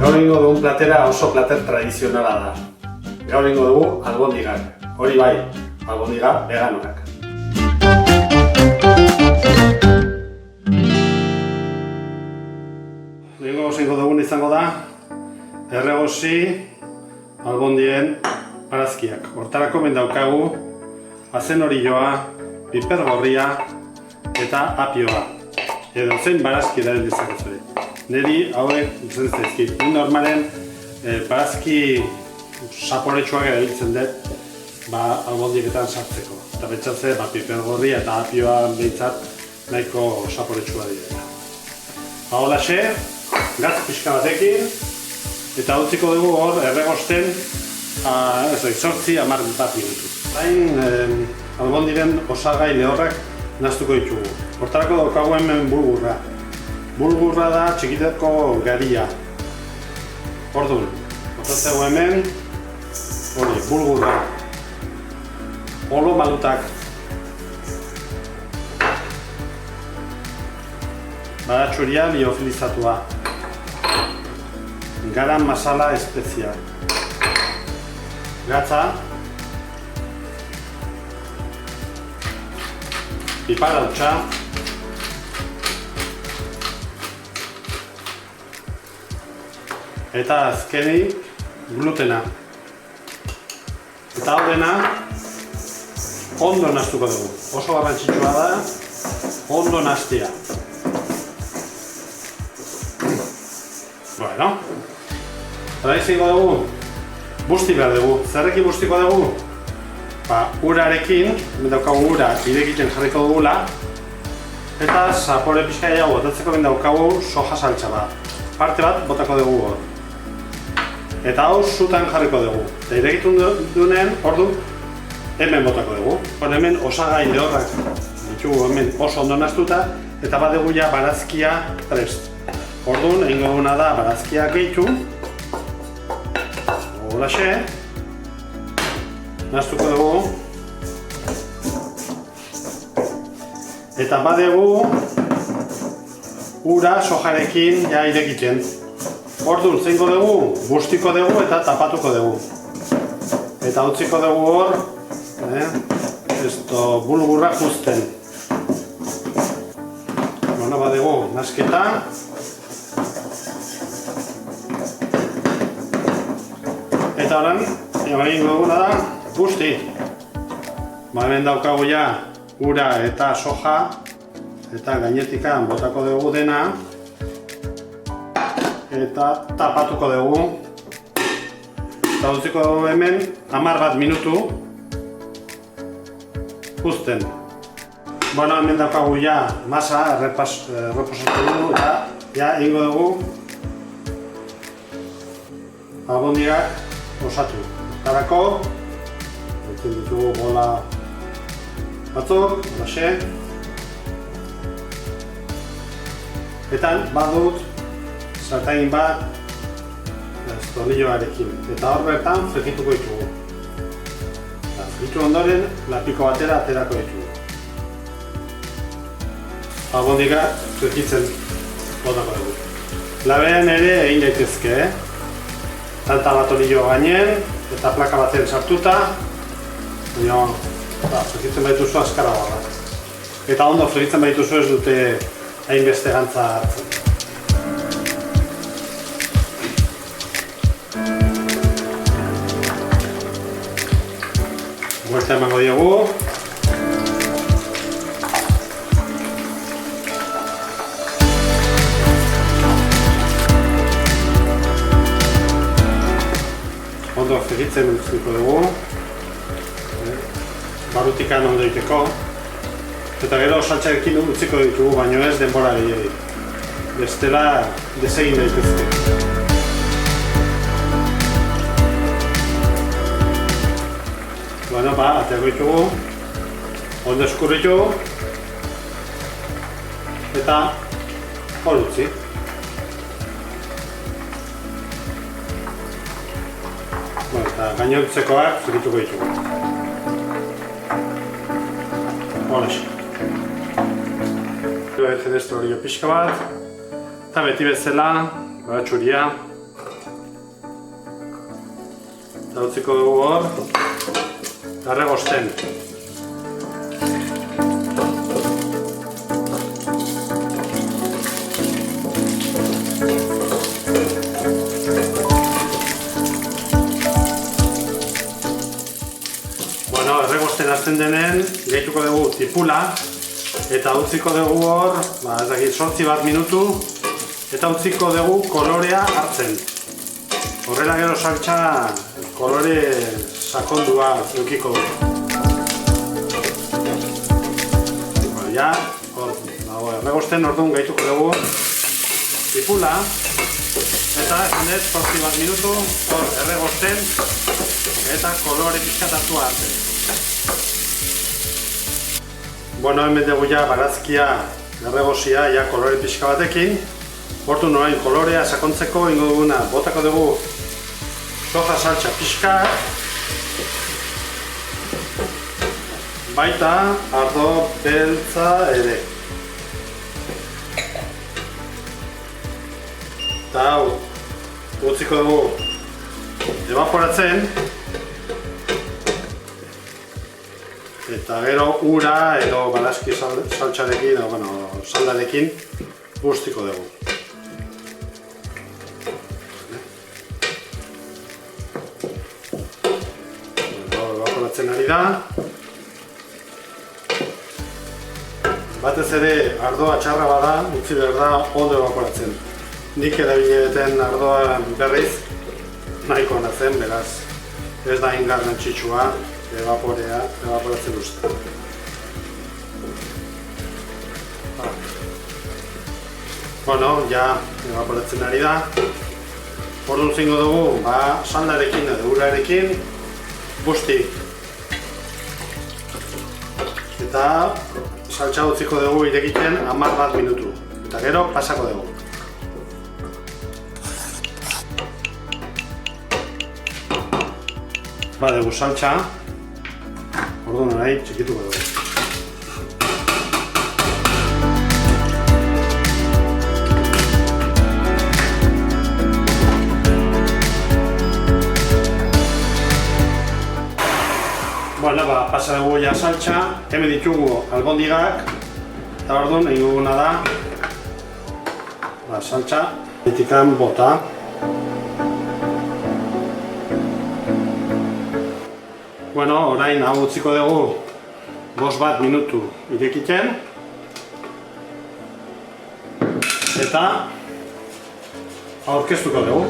Gaur egingo dugun platera oso plater tradizionala da. Gaur egingo dugu albondigak. Hori bai, albondiga veganoak. Lehenengo egingo dugun izango da erregosi albondien barazkiak. Hortarako daukagu azen orilloa, piper gorria eta apioa. Edo zein barazki erabil dezakezu. Neri hauek izan zaizkit. Normalen barazki saporetsuak erabiltzen dut albondieketan sartzeko. Eta betxatze piper gorria eta apioa behintzat nahiko saporetsua direla. Holaxe, gatz pixka batekin eta utziko dugu hor erregosten 8-10 minutu. Orain albondiren osagai lehorrak nahaztuko ditugu. Hortarako daukagu hemen bulgurra. Bulgurra da txikitako garia. Orduan, botatzegu hemen bulgurra. Olo malutak. Baratxuria liofilizatua. Garam masala espezia. Gatza. Pipar hautsa. Eta azkenik glutena. Eta hau dena ondo nahaztuko dugu. Oso garrantzitsua da ondo nahaztea. Bueno, eta izango dugu, busti behar dugu. Zerrekin bustiko dugu? Urarekin, daukagu ura irekiten jarriko dugula eta zapore pixka gehiago botatzeko daukagu soja saltsa bat. Parte bat botako dugu hor. Eta hau sutan jarriko dugu. Eta irekitun dunen, ordu, hemen botako dugu. Hemen osagai lehorrak ditugu hemen oso ondo nahaztuta eta bat dugu ja barazkia prest. Orduan, egingo duguna da barazkia gehitu. Holaxe. Nahaztuko dugu. Eta bat dugu ura sojarekin ja irekiten. Orduan, zeingo dugu, bustiko dugu eta tapatuko dugu. Eta utziko dugu hor, bulgurra juzten. Bueno, bat dugu, nahazketa. Eta horan, egingo duguna da, busti. Hemen daukagu ja ura eta soja eta gainetikan botako dugu dena eta tapatuko dugu. Eta utziko dugu hemen 10 minutu juzten. Bueno, hemen daukagu ja masa erreposatu dugu eta ja egingo dugu albondigak osatu. Hortarako, ekin ditugu bola batzuk, holaxe. Eta badut sartain bat tornilloarekin. Eta hor bertan frekituko ditugu. Fritu ondoren, lapiko batera aterako ditugu. Albondigak frekitzen botako dugu. Labean ere egin daitezke, tanta bat tornillo gainen, eta plaka baten sartuta, frekitzen baituzu azkara barra. Eta ondo frekitzen baituzu ez dute hainbeste gantza hartzen. Buelta emango diogu. Ondo frekitzen utziko dugu. Barrutikan ondo egiteko. Eta gero saltsarekin utziko ditugu, baino ez denbora gehiago. Bestela desegin daitezke. Bueno, ateako ditugu. Ondo eskurritu. Eta hor utzi. Eta gainontzekoak frituko ditugu. Holaxe. Genestrolio pixka bat. Eta beti bezala, baratxuria. Eta utziko dugu hor, erregosten. Erregosten hasten denen, gehituko dugu tipula eta utziko dugu hor, ez dakit, 8 minutu eta utziko dugu kolorea hartzen. Horrela gero saltza kolore sakondua edukiko dugu. Erregosten orduan gehituko dugu tipula eta esan dut 8 minutu hor erregosten eta kolore pixkatatu hartzen. Bueno, hemen dugu ja barazkia erregozia ja kolore pixka batekin. Orduan orain kolorea sakontzeko ingo duguna botako dugu soja saltza pixka. Baita ardo beltza ere. Eta hau utziko dugu ebaporatzen. Eta gero ura edo barazki saltxarekin, saldarekin bustiko dugu. Ebaporatzen ari da. Batez ere ardoa txarra bada, utzi behar da ondo ebaporatzen. Nik erabileten ardoa berriz nahiko ona zen, beraz ez da garrantzitsua ebaporatzen uste. Bueno, ja ebaporatzen ari da. Orduan zingo dugu, saldarekin edo urarekin busti. Eta saltza utziko dugu irekiten 10 minutu. Eta gero pasako dugu. Badugu saltza. Orduan nahi txikituko dugu. Bueno, pasa dugu ja saltza. Hemen ditugu albondigak. Eta orduan egin duguna da saltza etikan bota. Bueno, orain hau utziko dugu 5 minutu irekiten. Eta aurkeztuko dugu.